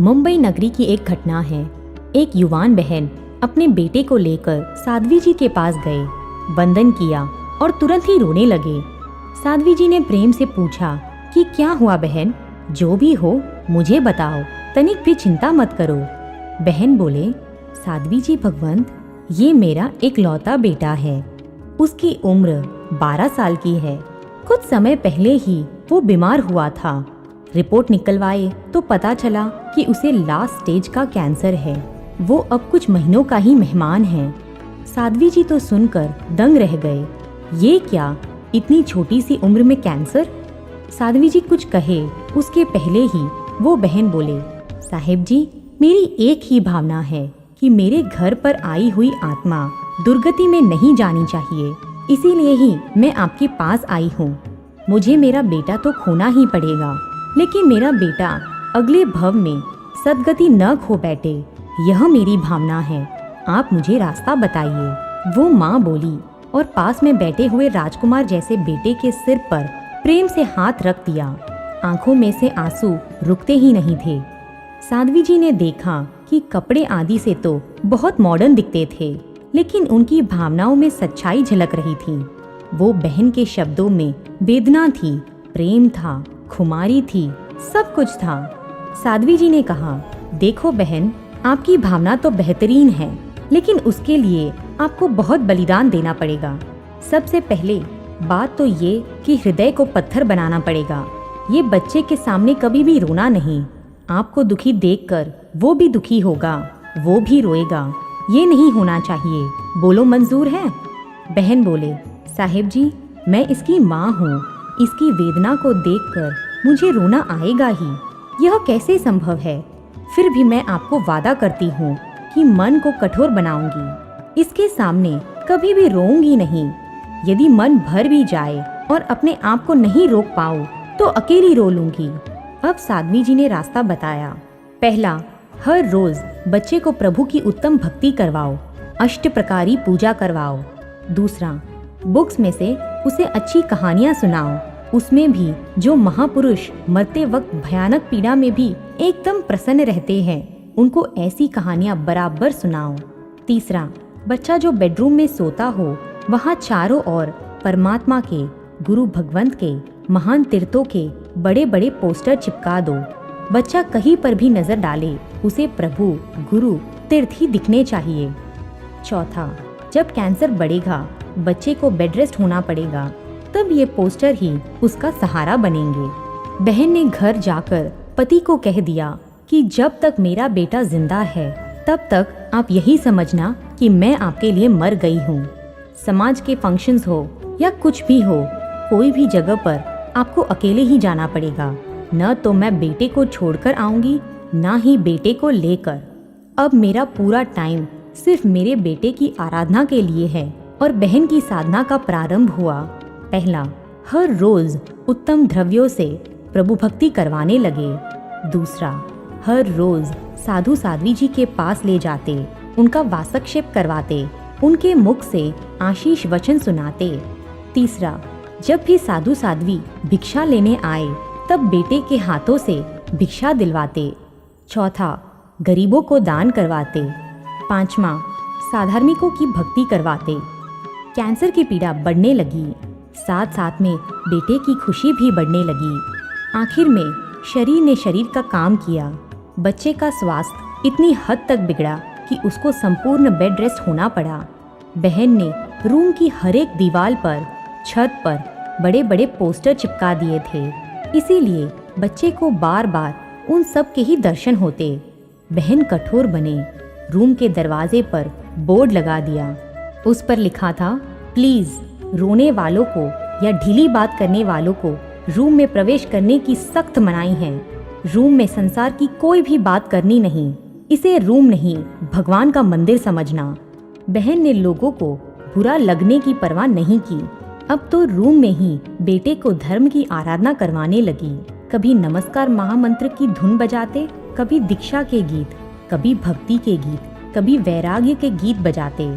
मुंबई नगरी की एक घटना है। एक युवान बहन अपने बेटे को लेकर साध्वी जी के पास गए, वंदन किया और तुरंत ही रोने लगे। साध्वी जी ने प्रेम से पूछा कि क्या हुआ बहन, जो भी हो मुझे बताओ, तनिक भी चिंता मत करो। बहन बोले, साध्वी जी भगवंत, ये मेरा इकलौता बेटा है। उसकी उम्र 12 साल की है। कुछ समय पहले ही वो बीमार हुआ था। रिपोर्ट निकलवाए तो पता चला कि उसे लास्ट स्टेज का कैंसर है। वो अब कुछ महीनों का ही मेहमान है। साध्वी जी तो सुनकर दंग रह गए। ये क्या, इतनी छोटी सी उम्र में कैंसर? साध्वी जी कुछ कहे उसके पहले ही वो बहन बोले, साहिब जी, मेरी एक ही भावना है कि मेरे घर पर आई हुई आत्मा दुर्गति में नहीं जानी चाहिए, इसीलिए ही मैं आपके पास आई हूँ। मुझे मेरा बेटा तो खोना ही पड़ेगा, लेकिन मेरा बेटा अगले भव में सद्गति न खो बैठे, यह मेरी भावना है। आप मुझे रास्ता बताइए। वो माँ बोली और पास में बैठे हुए राजकुमार जैसे बेटे के सिर पर प्रेम से हाथ रख दिया। आंखों में से आंसू रुकते ही नहीं थे। साध्वी जी ने देखा कि कपड़े आदि से तो बहुत मॉडर्न दिखते थे, लेकिन उनकी भावनाओं में सच्चाई झलक रही थी। वो बहन के शब्दों में वेदना थी, प्रेम था, खुमारी थी, सब कुछ था। साध्वी जी ने कहा, देखो बहन, आपकी भावना तो बेहतरीन है, लेकिन उसके लिए आपको बहुत बलिदान देना पड़ेगा। सबसे पहले बात तो ये कि हृदय को पत्थर बनाना पड़ेगा। ये बच्चे के सामने कभी भी रोना नहीं। आपको दुखी देखकर वो भी दुखी होगा, वो भी रोएगा। ये नहीं होना चाहिए। बोलो, मंजूर है? बहन बोले, साहिब जी, मैं इसकी माँ हूँ। इसकी वेदना को देखकर मुझे रोना आएगा ही। यह कैसे संभव है? फिर भी मैं आपको वादा करती हूँ कि मन को कठोर बनाऊंगी। इसके सामने कभी भी रोऊंगी नहीं। यदि मन भर भी जाए और अपने आप को नहीं रोक पाऊँ तो अकेली रो लूंगी। अब साध्वी जी ने रास्ता बताया। पहला, हर रोज बच्चे को प्रभु की उत्तम भक्ति करवाओ, अष्ट प्रकारी पूजा करवाओ। दूसरा, बुक्स में से उसे अच्छी कहानियाँ सुनाओ। उसमें भी जो महापुरुष मरते वक्त भयानक पीड़ा में भी एकदम प्रसन्न रहते हैं, उनको ऐसी कहानियाँ बराबर सुनाओ। तीसरा, बच्चा जो बेडरूम में सोता हो, वहाँ चारों ओर परमात्मा के, गुरु भगवंत के, महान तीर्थों के बड़े बड़े पोस्टर चिपका दो। बच्चा कहीं पर भी नजर डाले, उसे प्रभु, गुरु, तीर्थ ही दिखने चाहिए। चौथा, जब कैंसर बढ़ेगा, बच्चे को बेड रेस्ट होना पड़ेगा, तब ये पोस्टर ही उसका सहारा बनेंगे। बहन ने घर जाकर पति को कह दिया कि जब तक मेरा बेटा जिंदा है, तब तक आप यही समझना कि मैं आपके लिए मर गई हूँ। समाज के फंक्शंस हो या कुछ भी हो, कोई भी जगह पर आपको अकेले ही जाना पड़ेगा। न तो मैं बेटे को छोड़कर आऊंगी, ना ही बेटे को लेकर। अब मेरा पूरा टाइम सिर्फ मेरे बेटे की आराधना के लिए है और बहन की साधना का प्रारंभ हुआ। पहला, हर रोज उत्तम द्रव्यों से प्रभु भक्ति करवाने लगे। दूसरा, हर रोज साधु साध्वी जी के पास ले जाते, उनका वासक्षेप करवाते, उनके मुख से आशीष वचन सुनाते। तीसरा, जब भी साधु साध्वी भिक्षा लेने आए, तब बेटे के हाथों से भिक्षा दिलवाते। चौथा, गरीबों को दान करवाते। पांचवा, साधार्मिकों की भक्ति करवाते। कैंसर की पीड़ा बढ़ने लगी, साथ साथ में बेटे की खुशी भी बढ़ने लगी। आखिर में शरीर ने शरीर का काम किया। बच्चे का स्वास्थ्य इतनी हद तक बिगड़ा कि उसको संपूर्ण बेड रेस्ट होना पड़ा। बहन ने रूम की हर एक दीवार पर, छत पर बड़े बड़े पोस्टर चिपका दिए थे, इसीलिए बच्चे को बार बार उन सब के ही दर्शन होते। बहन कठोर बने। रूम के दरवाजे पर बोर्ड लगा दिया। उस पर लिखा था, प्लीज रोने वालों को या ढीली बात करने वालों को रूम में प्रवेश करने की सख्त मनाही है। रूम में संसार की कोई भी बात करनी नहीं। इसे रूम नहीं, भगवान का मंदिर समझना। बहन ने लोगों को बुरा लगने की परवाह नहीं की। अब तो रूम में ही बेटे को धर्म की आराधना करवाने लगी। कभी नमस्कार महामंत्र की धुन बजाते, कभी दीक्षा के गीत, कभी भक्ति के गीत, कभी वैराग्य के गीत बजाते।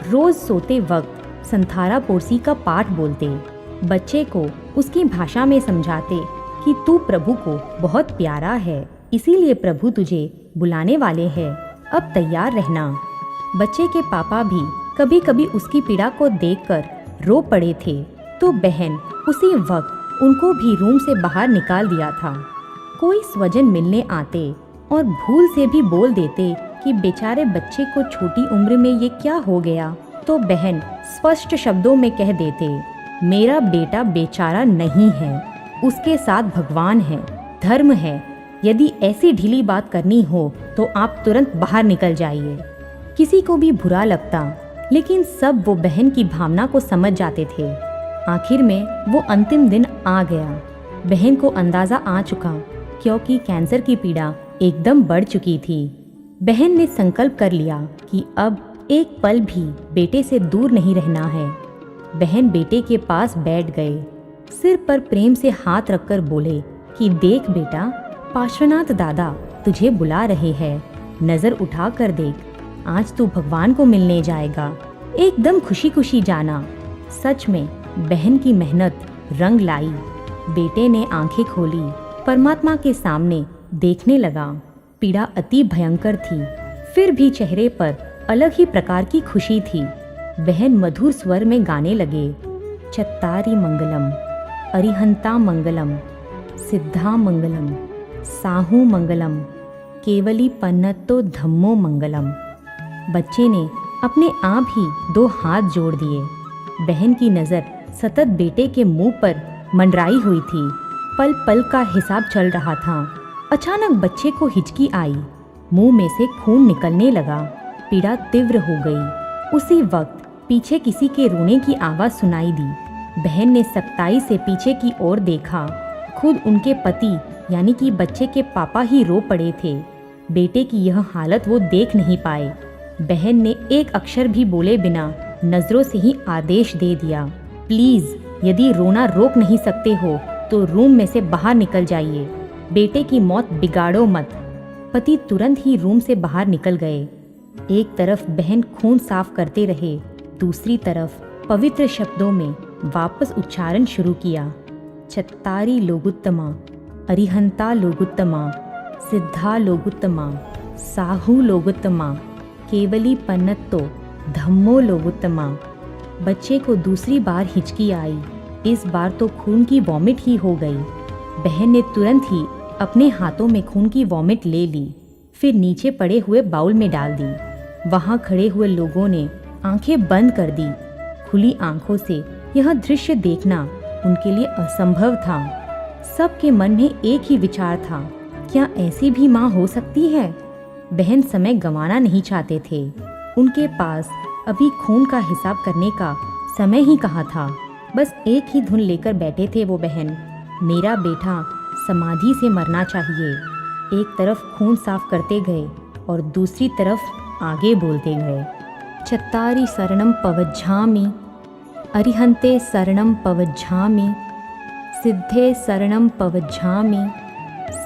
रोज सोते वक्त संथारा पोरसी का पाठ बोलते। बच्चे को उसकी भाषा में समझाते कि तू प्रभु को बहुत प्यारा है, इसीलिए प्रभु तुझे बुलाने वाले हैं, अब तैयार रहना। बच्चे के पापा भी कभी कभी उसकी पीड़ा को देखकर रो पड़े थे, तो बहन उसी वक्त उनको भी रूम से बाहर निकाल दिया था। कोई स्वजन मिलने आते और भूल से भी बोल देते कि बेचारे बच्चे को छोटी उम्र में ये क्या हो गया, तो बहन स्पष्ट शब्दों में कह देते, मेरा बेटा बेचारा नहीं है, उसके साथ भगवान है, धर्म है। यदि ऐसी ढीली बात करनी हो तो आप तुरंत बाहर निकल जाइए। किसी को भी बुरा लगता, लेकिन सब वो बहन की भावना को समझ जाते थे। आखिर में वो अंतिम दिन आ गया। बहन को अंदाज़ा आ चुका, क्योंकि कैंसर की पीड़ा एकदम बढ़ चुकी थी। बहन ने संकल्प कर लिया कि अब एक पल भी बेटे से दूर नहीं रहना है। बहन बेटे के पास बैठ गए, सिर पर प्रेम से हाथ रखकर बोले कि देख बेटा, पार्श्वनाथ दादा तुझे बुला रहे हैं, नज़र उठा कर देख, आज तू भगवान को मिलने जाएगा, एकदम खुशी खुशी जाना। सच में बहन की मेहनत रंग लाई। बेटे ने आंखें खोली, परमात्मा के सामने देखने लगा। पीड़ा अति भयंकर थी, फिर भी चेहरे पर अलग ही प्रकार की खुशी थी। बहन मधुर स्वर में गाने लगे, चत्तारी मंगलम, अरिहंता मंगलम, सिद्धा मंगलम, साहू मंगलम, केवली पन्नतो धम्मो मंगलम। बच्चे ने अपने आप ही 2 हाथ जोड़ दिए। बहन की नज़र सतत बेटे के मुंह पर मंडराई हुई थी। पल पल का हिसाब चल रहा था। अचानक बच्चे को हिचकी आई, मुंह में से खून निकलने लगा। पीड़ा तीव्र हो गई। उसी वक्त पीछे किसी के रोने की आवाज़ सुनाई दी। बहन ने सख्ताई से पीछे की ओर देखा। खुद उनके पति यानी कि बच्चे के पापा ही रो पड़े थे। बेटे की यह हालत वो देख नहीं पाए। बहन ने एक अक्षर भी बोले बिना नज़रों से ही आदेश दे दिया, प्लीज़ यदि रोना रोक नहीं सकते हो तो रूम में से बाहर निकल जाइए, बेटे की मौत बिगाड़ो मत। पति तुरंत ही रूम से बाहर निकल गए। एक तरफ बहन खून साफ करते रहे, दूसरी तरफ पवित्र शब्दों में वापस उच्चारण शुरू किया, चत्तारी लोगुत्तमा, अरिहंता लोगुत्तमा, सिद्धा लोगुत्तमा, साहू लोगुत्तमा, केवली पन्नतो धम्मो लोगुत्तमा। बच्चे को दूसरी बार हिचकी आई। इस बार तो खून की वॉमिट ही हो गई। बहन ने तुरंत ही अपने हाथों में खून की वॉमिट ले ली, फिर नीचे पड़े हुए बाउल में डाल दी। वहाँ खड़े हुए लोगों ने आंखें बंद कर दी। खुली आंखों से यह दृश्य देखना उनके लिए असंभव था। सबके मन में एक ही विचार था, क्या ऐसी भी माँ हो सकती है? बहन समय गंवाना नहीं चाहते थे। उनके पास अभी खून का हिसाब करने का समय ही कहाँ था। बस एक ही धुन लेकर बैठे थे वो बहन, मेरा बेटा समाधि से मरना चाहिए। एक तरफ खून साफ करते गए और दूसरी तरफ आगे बोलते गए, चत्तारी शरणम पवज्झामि, अरिहंते शरणम पवज्झामि, सिद्धे शरणम पवज्झामि,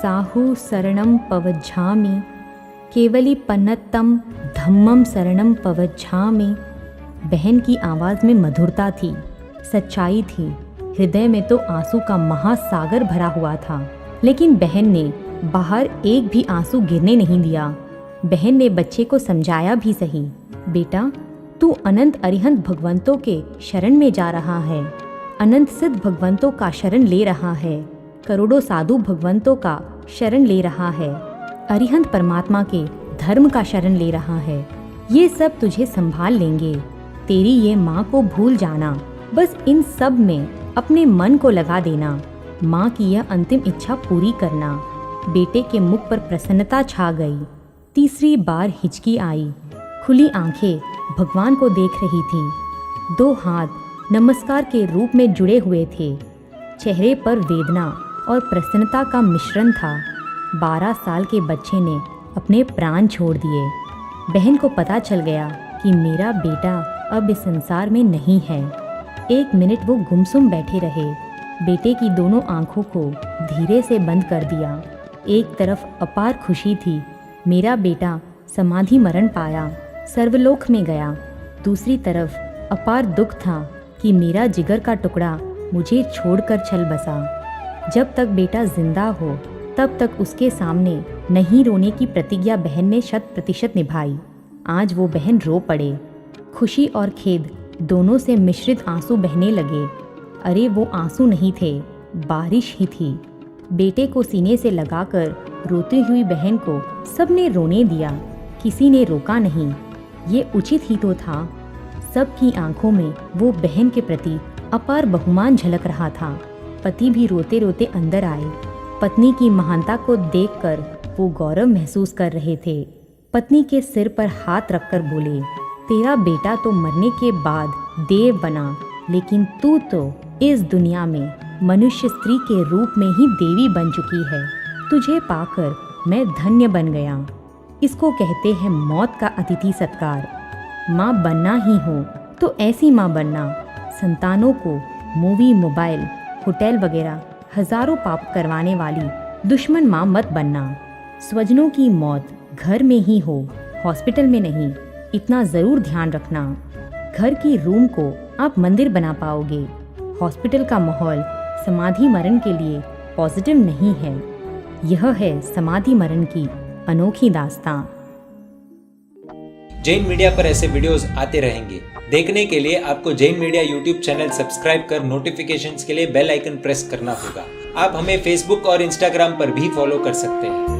साहू शरणम पवज्झामि, केवली पन्नतम धम्मम शरणम पवज्झामि। बहन की आवाज़ में मधुरता थी, सच्चाई थी। हृदय में तो आंसू का महासागर भरा हुआ था, लेकिन बहन ने बाहर एक भी आंसू गिरने नहीं दिया। बहन ने बच्चे को समझाया भी सही, बेटा तू अनंत अरिहंत भगवंतों के शरण में जा रहा है, अनंत सिद्ध भगवंतों का शरण ले रहा है, करोड़ों साधु भगवंतों का शरण ले रहा है, अरिहंत परमात्मा के धर्म का शरण ले रहा है। ये सब तुझे संभाल लेंगे। तेरी ये माँ को भूल जाना, बस इन सब में अपने मन को लगा देना। माँ की यह अंतिम इच्छा पूरी करना। बेटे के मुख पर प्रसन्नता छा गई। तीसरी बार हिचकी आई। खुली आंखें भगवान को देख रही थी। 2 हाथ नमस्कार के रूप में जुड़े हुए थे। चेहरे पर वेदना और प्रसन्नता का मिश्रण था। 12 साल के बच्चे ने अपने प्राण छोड़ दिए। बहन को पता चल गया कि मेरा बेटा अब इस संसार में नहीं है। 1 मिनट वो गुमसुम बैठे रहे। बेटे की दोनों आंखों को धीरे से बंद कर दिया। एक तरफ अपार खुशी थी, मेरा बेटा समाधि मरण पाया, सर्वलोक में गया। दूसरी तरफ अपार दुख था कि मेरा जिगर का टुकड़ा मुझे छोड़कर चल बसा। जब तक बेटा जिंदा हो तब तक उसके सामने नहीं रोने की प्रतिज्ञा बहन ने 100% निभाई। आज वो बहन रो पड़े। खुशी और खेद दोनों से मिश्रित आंसू बहने लगे। अरे वो आंसू नहीं थे, बारिश ही थी। बेटे को सीने से लगाकर रोती हुई बहन को सबने रोने दिया, किसी ने रोका नहीं। ये उचित ही तो था। सबकी आंखों में वो बहन के प्रति अपार बहुमान झलक रहा था। पति भी रोते रोते अंदर आए। पत्नी की महानता को देखकर वो गौरव महसूस कर रहे थे। पत्नी के सिर पर हाथ रखकर बोले, तेरा बेटा तो मरने के बाद देव बना, लेकिन तू तो इस दुनिया में मनुष्य स्त्री के रूप में ही देवी बन चुकी है। तुझे पाकर मैं धन्य बन गया। इसको कहते हैं मौत का अतिथि सत्कार। माँ बनना ही हो तो ऐसी माँ बनना। संतानों को मूवी, मोबाइल, होटल वगैरह हजारों पाप करवाने वाली दुश्मन माँ मत बनना। स्वजनों की मौत घर में ही हो, हॉस्पिटल में नहीं। इतना ज़रूर ध्यान रखना। घर की रूम को आप मंदिर बना पाओगे। हॉस्पिटल का माहौल समाधि मरण के लिए पॉजिटिव नहीं है। यह है समाधि मरण की अनोखी दास्तां। जैन मीडिया पर ऐसे वीडियोस आते रहेंगे। देखने के लिए आपको Jain media YouTube channel subscribe कर नोटिफिकेशंस के लिए बेल आइकन प्रेस करना होगा। आप हमें फेसबुक और इंस्टाग्राम पर भी फॉलो कर सकते हैं।